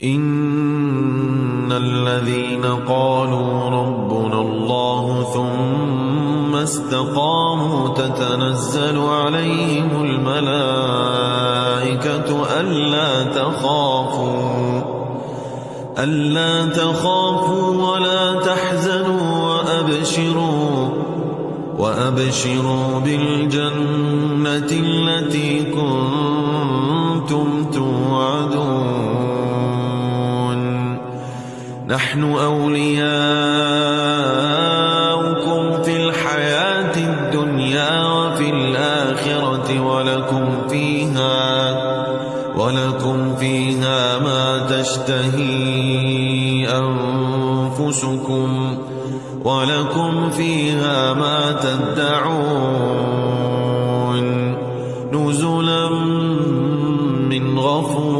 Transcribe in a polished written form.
إن الذين قالوا ربنا الله ثم استقاموا تتنزل عليهم الملائكة ألا تخافوا ولا تحزنوا وأبشروا بالجنة التي كنتم توعدون نحن أولياؤكم في الحياة الدنيا وفي الآخرة ولكم فيها ما تشتهي أنفسكم ولكم فيها ما تدعون نزلا من غفور